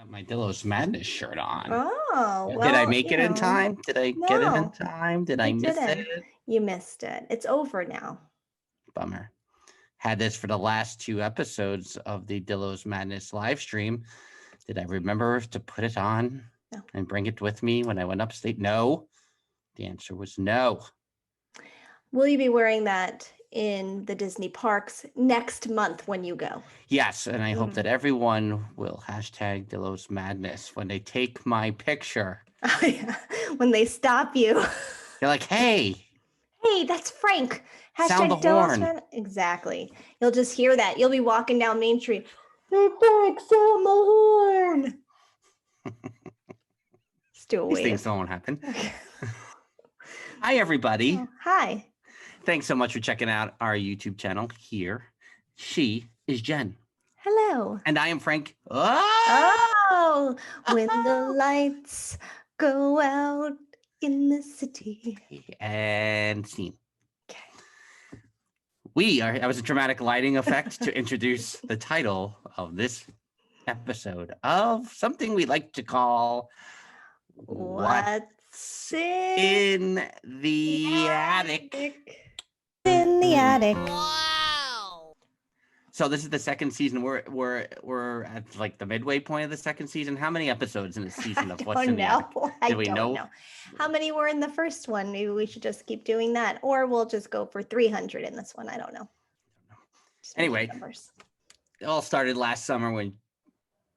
got my Dillos Madness shirt on. Oh, well, did I make it in time? Did I get it in time? Did I miss it? You missed it. It's over now. Bummer. Had this for the last 2 episodes of the Dillos Madness live stream. Did I remember to put it on and bring it with me when I went upstate? No. The answer was no. Will you be wearing that in the Disney parks next month when you go? Yes, and I hope that everyone will hashtag Dillos Madness when they take my picture. Oh, yeah. When they stop you. They're like, hey, that's Frank. Sound the horn. Exactly. You'll just hear that. You'll be walking down Main Street. Hey, Frank, sound the horn. Still These things don't happen. Hi, everybody. Oh, hi. Thanks so much for checking out our YouTube channel here. She is Jen. Hello. And I am Frank. Oh, when the lights go out in the city. And scene. Okay. That was a dramatic lighting effect to introduce the title of this episode of something we like to call What's in the Attic. In the attic. Wow. So this is the second season. We're at like the midway point of the second season. How many episodes in the season of What's in the Attic? Do we know? How many were in the first one? Maybe we should just keep doing that, or we'll just go for 300 in this one. I don't know. Anyway, it all started last summer when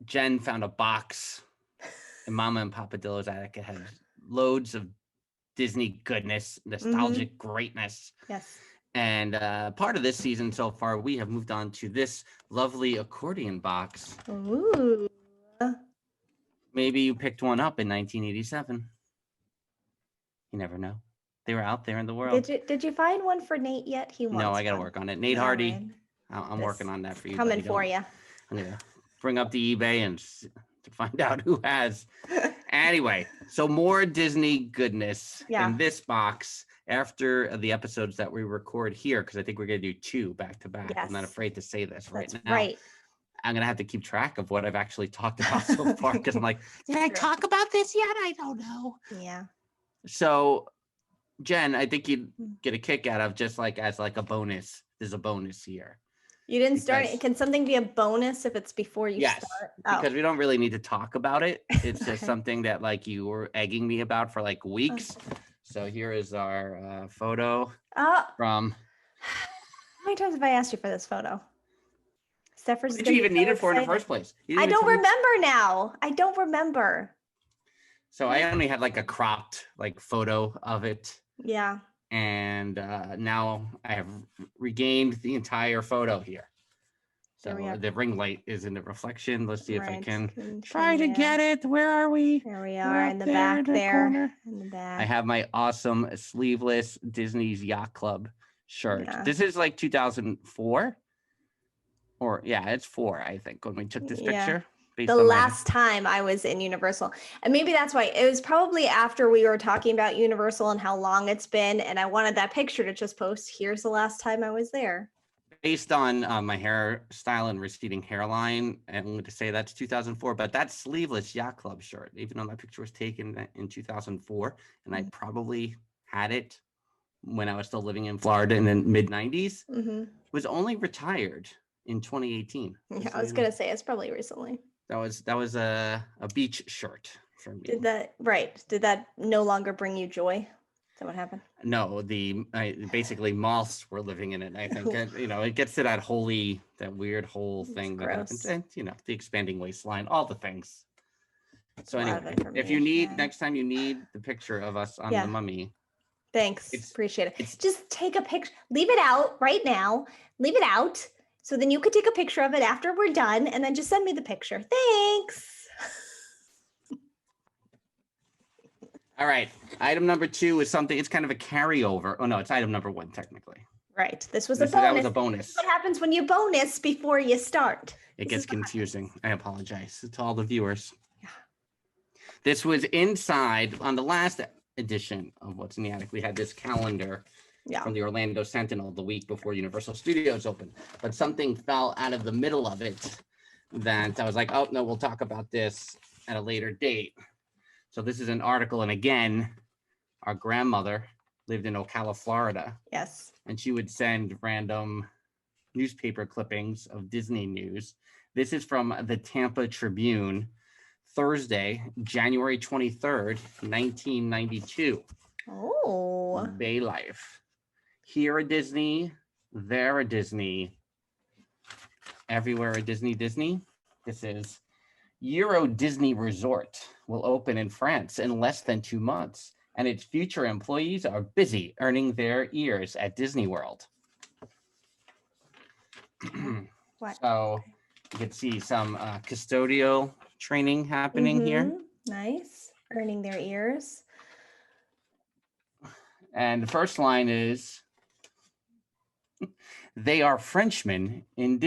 Jen found a box in Mama and Papa Dillo's attic. It had loads of Disney goodness, nostalgic greatness. Yes. And part of this season so far, we have moved on to this lovely accordion box. Ooh. Maybe you picked one up in 1987. You never know. They were out there in the world. Did you find one for Nate yet? No, I got to work on it. Nate Hardy. Right. I'm working on that for you. Coming for you. I'm going to bring up the eBay and to find out who has. Anyway, so more Disney goodness in this box after the episodes that we record here, because I think we're going to do 2 back to back. Yes. I'm not afraid to say this right now. Right. I'm going to have to keep track of what I've actually talked about so far, because I'm like, did I talk about this yet? I don't know. Yeah. So, Jen, I think you'd get a kick out of just like as like a bonus. There's a bonus here. You didn't start it. Can something be a bonus if it's before you start? Because we don't really need to talk about it. It's just something that like you were egging me about for like weeks. Okay. So here is our photo from. How many times have I asked you for this photo? What did you even need it for in the first place? I don't remember now. I don't remember. So I only had like a cropped like photo of it. Yeah. And now I have regained the entire photo here. So the ring light is in the reflection. Let's see if I can try to get it. Where are we? There we are in the back there. In the back. I have my awesome sleeveless Disney's Yacht Club shirt. Yeah. This is like 2004. Or it's 4, I think, when we took this picture. The last time I was in Universal. And maybe that's why. It was probably after we were talking about Universal and how long it's been. And I wanted that picture to just post, here's the last time I was there. Based on my hairstyle and receding hairline, I'm going to say that's 2004. But that sleeveless Yacht Club shirt, even though my picture was taken in 2004, and I probably had it when I was still living in Florida in the mid-90s, was only retired in 2018. Yeah, I was going to say it's probably recently. That was a beach shirt for me. Did that no longer bring you joy? Is that what happened? No, basically moths were living in it. I think it gets to that weird whole thing that happens, and the expanding waistline, all the things. So anyway, if you need next time you need the picture of us on the mummy. Thanks, appreciate it. Just take a picture. Leave it out right now. Leave it out. So then you could take a picture of it after we're done and then just send me the picture. Thanks. All right. Item number 2 is something, it's kind of a carryover. Oh, no, it's item number 1, technically. Right. This was a bonus. That was a bonus. This is what happens when you bonus before you start. It gets confusing. I apologize to all the viewers. Yeah. This was inside on the last edition of What's in the Attic. We had this calendar from the Orlando Sentinel the week before Universal Studios opened. But something fell out of the middle of it that I was like, oh no, we'll talk about this at a later date. So this is an article, and again, our grandmother lived in Ocala, Florida, Yes. and she would send random newspaper clippings of Disney news. This is from the Tampa Tribune, Thursday, January 23rd, 1992. Oh. Bay Life. Here a Disney, there a Disney, everywhere a Disney Disney. This is Euro Disney Resort will open in France in less than 2 months, and its future employees are busy earning their ears at Disney World. What? So you can see some custodial training happening here. Nice. Earning their ears. And the first line is, they are Frenchmen in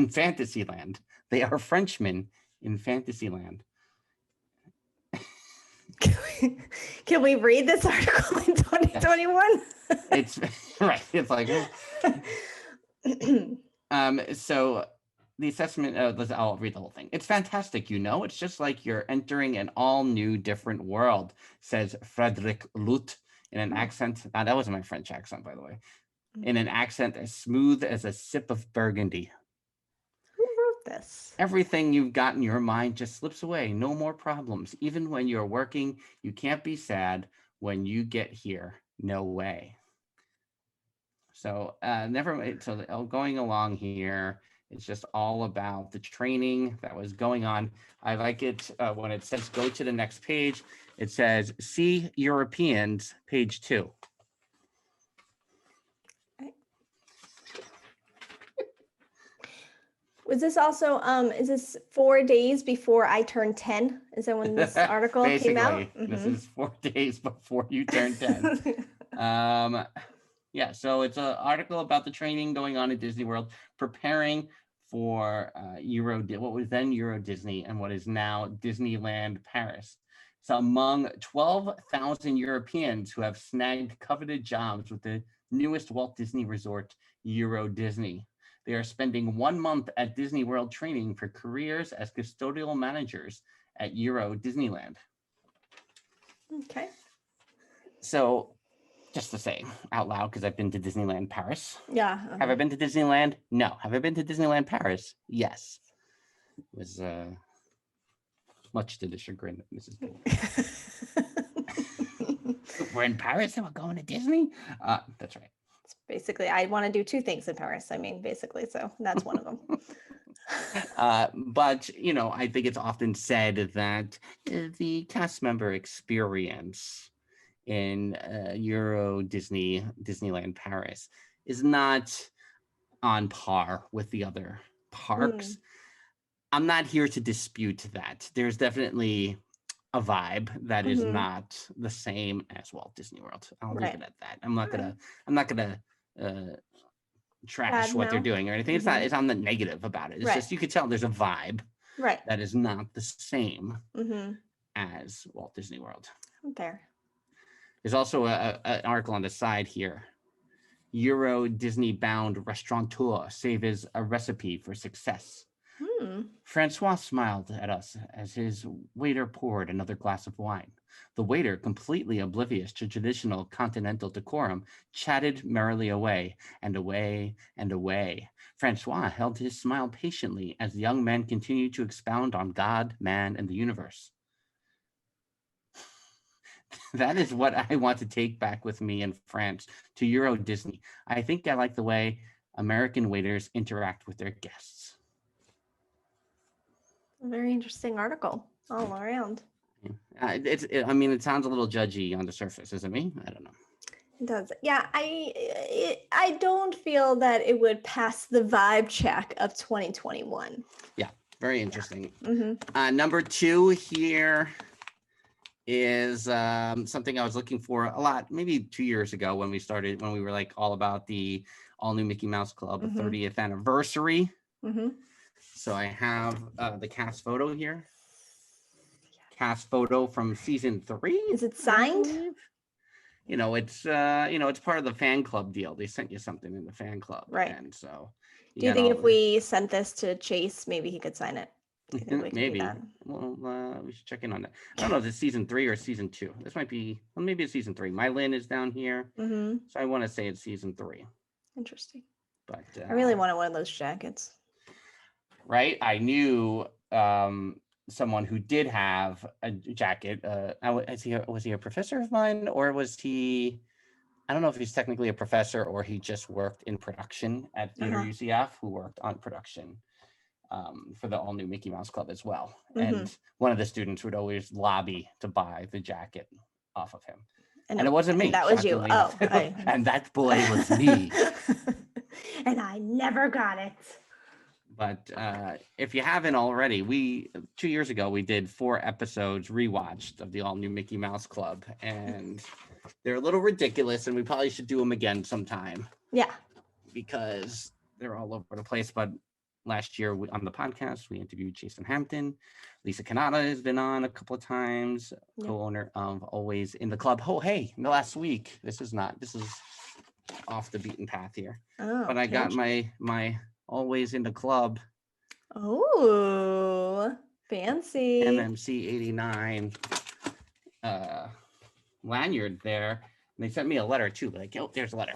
Fantasyland. They are Frenchmen in Fantasyland. Can we read this article in 2021? It's right. It's like, so the assessment, I'll read the whole thing. It's fantastic, you know. It's just like you're entering an all new, different world, says Frederic Lut in an accent. That wasn't my French accent, by the way. In an accent as smooth as a sip of burgundy. Who wrote this? Everything you've got in your mind just slips away. No more problems. Even when you're working, you can't be sad when you get here. No way. So going along here, it's just all about the training that was going on. I like it when it says go to the next page. It says see Europeans, page 2. Was this also, is this 4 days before I turned 10? Is that when this article came out? This is 4 days before you turn 10. Yeah, so it's an article about the training going on at Disney World, preparing for what was then Euro Disney and what is now Disneyland Paris. So among 12,000 Europeans who have snagged coveted jobs with the newest Walt Disney Resort, Euro Disney. They are spending 1 month at Disney World training for careers as custodial managers at Euro Disneyland. Okay. So just to say out loud, because I've been to Disneyland Paris. Yeah. Have I been to Disneyland? No. Have I been to Disneyland Paris? Yes. It was much to the chagrin of Mrs. Big. We're in Paris and we're going to Disney? That's right. Basically, I want to do 2 things in Paris. I mean, basically, so that's one of them. But, I think it's often said that the cast member experience in Euro Disneyland Paris is not on par with the other parks. I'm not here to dispute that. There's definitely a vibe that is not the same as Walt Disney World. I'll leave it at that. I'm not gonna trash what they're doing or anything. It's not. It's on the negative about it. It's just you could tell there's a vibe that is not the same as Walt Disney World. There. There's also an article on the side here. Euro Disney bound restaurateur saves a recipe for success. Francois smiled at us as his waiter poured another glass of wine. The waiter, completely oblivious to traditional continental decorum, chatted merrily away and away and away. Francois held his smile patiently as the young man continued to expound on God, man, and the universe. That is what I want to take back with me in France to Euro Disney. I think I like the way American waiters interact with their guests. Very interesting article all around. It sounds a little judgy on the surface, isn't me? I don't know. It does. Yeah, I don't feel that it would pass the vibe check of 2021. Yeah, very interesting. Number 2 here is something I was looking for a lot, maybe 2 years ago when we were like all about the all new Mickey Mouse Club 30th anniversary. So I have the cast photo here. Cast photo from season 3. Is it signed? It's part of the fan club deal. They sent you something in the fan club, right? And so, do you think if we sent this to Chase, maybe he could sign it? Do you think we can do Maybe. that? Well, we should check in on that. I don't know if it's season 3 or season 2. This might be, well, maybe it's season 3. My Lynn is down here, Mm-hmm. so I want to say it's season 3. Interesting. But I really wanted one of those jackets. right, I knew someone who did have a jacket. Was he a professor of mine, or was he? I don't know if he's technically a professor or he just worked in production at Theater UCF, who worked on production for the all new Mickey Mouse Club as well. And one of the students would always lobby to buy the jacket off of him. And it wasn't me. That was you. Oh, and that boy was me. And I never got it. But if you haven't already, 2 years ago, we did 4 episodes rewatched of the all new Mickey Mouse Club. And they're a little ridiculous, and we probably should do them again sometime. Yeah. Because they're all over the place. But last year on the podcast, we interviewed Jason Hampton. Lisa Canada has been on a couple of times, co-owner of Always in the Club. Oh, hey, in the last week, this is off the beaten path here. Oh, but I got my Always in the Club. Oh, fancy. MMC 89 lanyard there. And they sent me a letter too, like, oh, there's a letter.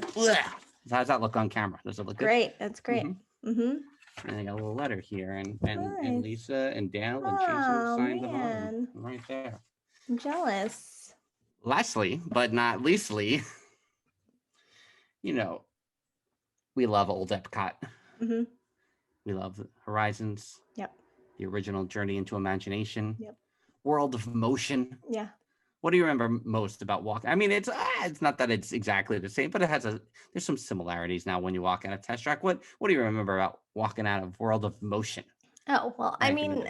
How does that look on camera? Does it look great? Good? That's great. Mm-hmm. And I got a little letter here, and Lisa and Dale and Jason signed them on right there. I'm jealous. Lastly, but not leastly, we love old Epcot. Mm-hmm. We love Horizons. Yep. The original Journey into Imagination. Yep. World of Motion. Yeah. What do you remember most about walking? I mean, it's not that it's exactly the same, but there's some similarities now when you walk on a test track. What do you remember about walking out of World of Motion? Oh, well, I mean,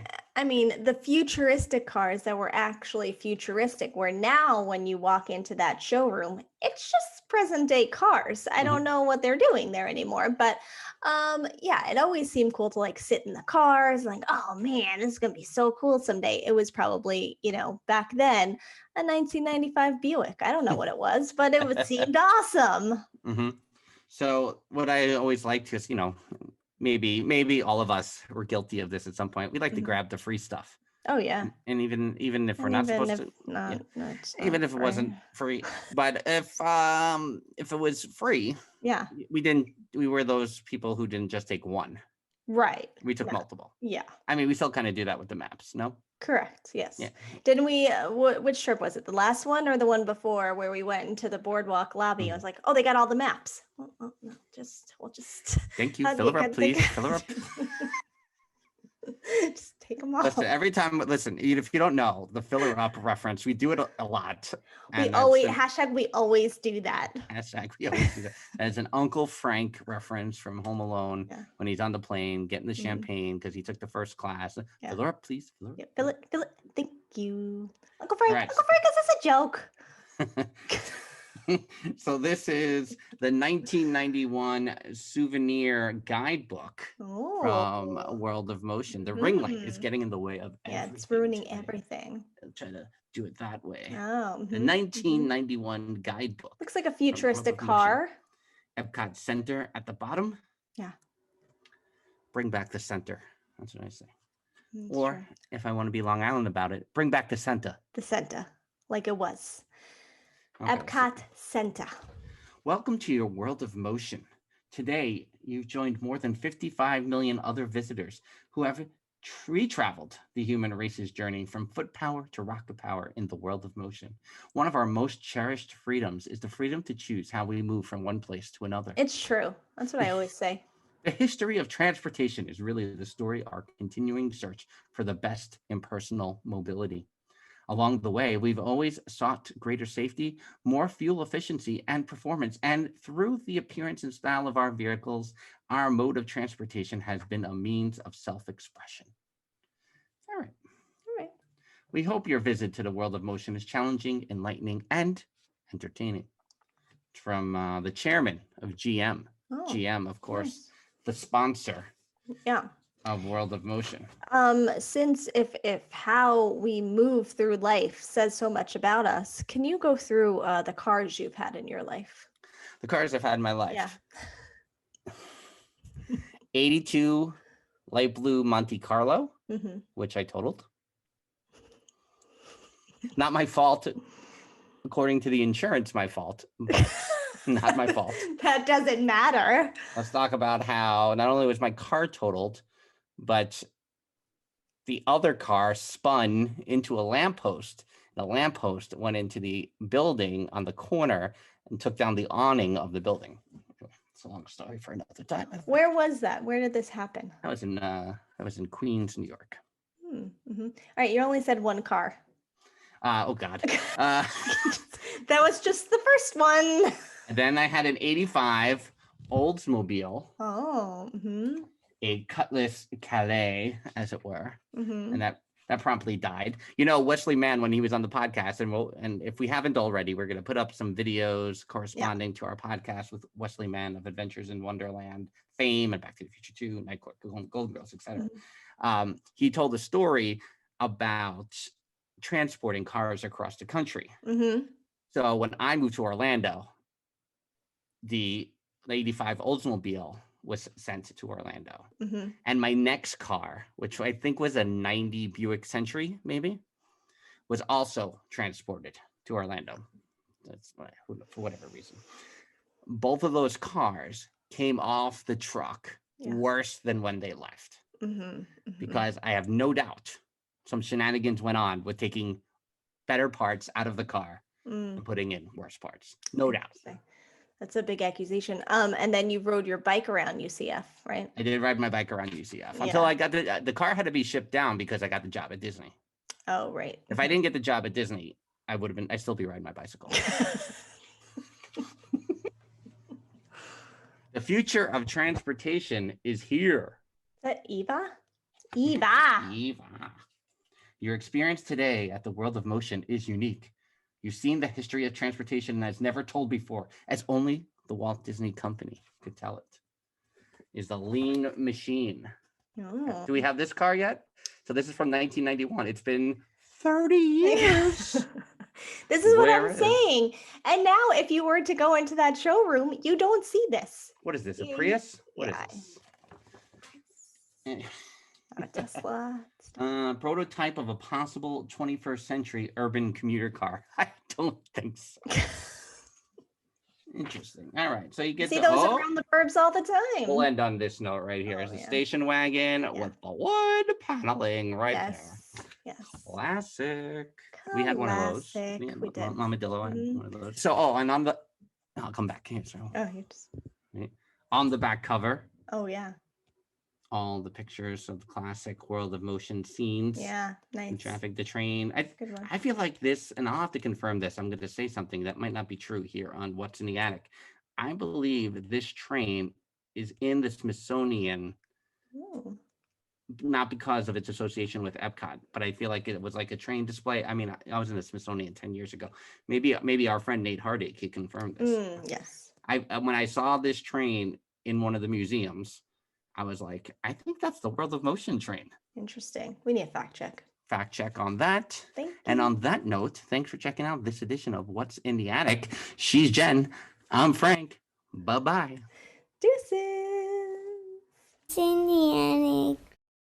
the futuristic cars that were actually futuristic, where now when you walk into that showroom, it's just present day cars. I don't know what they're doing there anymore, but it always seemed cool to like sit in the cars, like, oh man, this is going to be so cool someday. It was probably, back then, a 1995 Buick. I don't know what it was, but it seemed awesome. Mm-hmm. So what I always liked is, maybe all of us were guilty of this at some point. We like to grab the free stuff. Oh yeah. And even if we're not supposed to, even if it wasn't free, but if it was free, we were those people who didn't just take one. Right. We took multiple. Yeah. I mean, we still kind of do that with the maps, no? Correct. Yes. Yeah. Didn't we? Which trip was it? The last one or the one before, where we went into the boardwalk lobby? I was like, oh, they got all the maps. Well, no, we'll just. Thank you. Fill her up, please. Fill her up. Just take them off. Listen, every time, if you don't know the filler up reference, we do it a lot. We always we always do that. Hashtag we always do that. As an Uncle Frank reference from Home Alone when he's on the plane getting the champagne because he took the first class. Yeah. Fill her up, please. Fill her up. Fill it. Thank you, Uncle Frank. Right. Uncle Frank, is this a joke? So this is the 1991 souvenir guidebook from World of Motion. The ring light is getting in the way of everything. Yeah, it's ruining everything. I'm trying to do it that way. Oh. The 1991 guidebook. Looks like a futuristic car. Epcot Center at the bottom. Yeah. Bring back the center. That's what I say. Or if I want to be Long Island about it, bring back the center. The center, like it was. Okay, Epcot Center. Welcome to your World of Motion. Today, you've joined more than 55 million other visitors who have traveled the human race's journey from foot power to rocket power in the world of motion. One of our most cherished freedoms is the freedom to choose how we move from one place to another. It's true. That's what I always say. The history of transportation is really the story of our continuing search for the best in personal mobility. Along the way, we've always sought greater safety, more fuel efficiency and performance. And through the appearance and style of our vehicles, our mode of transportation has been a means of self-expression. All right. We hope your visit to the World of Motion is challenging, enlightening, and entertaining. It's from the chairman of GM. GM, of course, the sponsor. Yeah. Of World of Motion. Since if how we move through life says so much about us, can you go through the cars you've had in your life? The cars I've had in my life. Yeah. 82 light blue Monte Carlo. which I totaled. Not my fault. According to the insurance, my fault, but not my fault. That doesn't matter. Let's talk about how not only was my car totaled, but the other car spun into a lamppost. The lamppost went into the building on the corner and took down the awning of the building. It's a long story for another time. Where was that? Where did this happen? That was in Queens, New York. All right, you only said one car. Oh God. That was just the first one. And then I had an 85 Oldsmobile. Oh. A Cutlass Calais, as it were. And that promptly died. You know, Wesley Mann, when he was on the podcast, and if we haven't already, we're going to put up some videos corresponding to our podcast with Wesley Mann of Adventures in Wonderland fame and Back to the Future 2, Night Court, Golden Girls, etc. He told a story about transporting cars across the country. So when I moved to Orlando, the 85 Oldsmobile was sent to Orlando. And my next car, which I think was a 90 Buick Century, maybe, was also transported to Orlando. That's for whatever reason. Both of those cars came off the truck worse than when they left. Because I have no doubt some shenanigans went on with taking better parts out of the car and putting in worse parts. No doubt. That's a big accusation. And then you rode your bike around UCF, right? I did ride my bike around UCF until I got the car had to be shipped down because I got the job at Disney. Oh, right. If I didn't get the job at Disney, I'd still be riding my bicycle. The future of transportation is here. Is that Eva? Eva. Your experience today at the World of Motion is unique. You've seen the history of transportation as never told before, as only the Walt Disney Company could tell it. Is the Lean Machine. Oh. Do we have this car yet? So this is from 1991. It's been 30 years. This is what I'm saying. And now if you were to go into that showroom, you don't see this. What is this, a Prius? What is this? A Tesla. Prototype of a possible 21st century urban commuter car. I don't think so. Interesting. All right. So you get see those around the burbs all the time. We'll end on this note right here. It's a station wagon with the wood paneling there. Yes. Classic. We had one of those. We did. Mama Dillo had one of those. So, and on the, I'll come back here. So, on the back cover. Oh, yeah. All the pictures of the classic World of Motion scenes. Yeah, nice. And Traffic the Train. I feel like this, and I'll have to confirm this. I'm going to say something that might not be true here on What's in the Attic. I believe this train is in the Smithsonian. Ooh. Not because of its association with Epcot, but I feel like it was like a train display. I mean, I was in the Smithsonian 10 years ago. Maybe our friend Nate Hardy could confirm this. Yes. When I saw this train in one of the museums, I was like, I think that's the World of Motion train. Interesting. We need a fact check. Fact check on that. Thank you. And on that note, thanks for checking out this edition of What's in the Attic. She's Jen. I'm Frank. Bye-bye. Deuces. What's in the attic?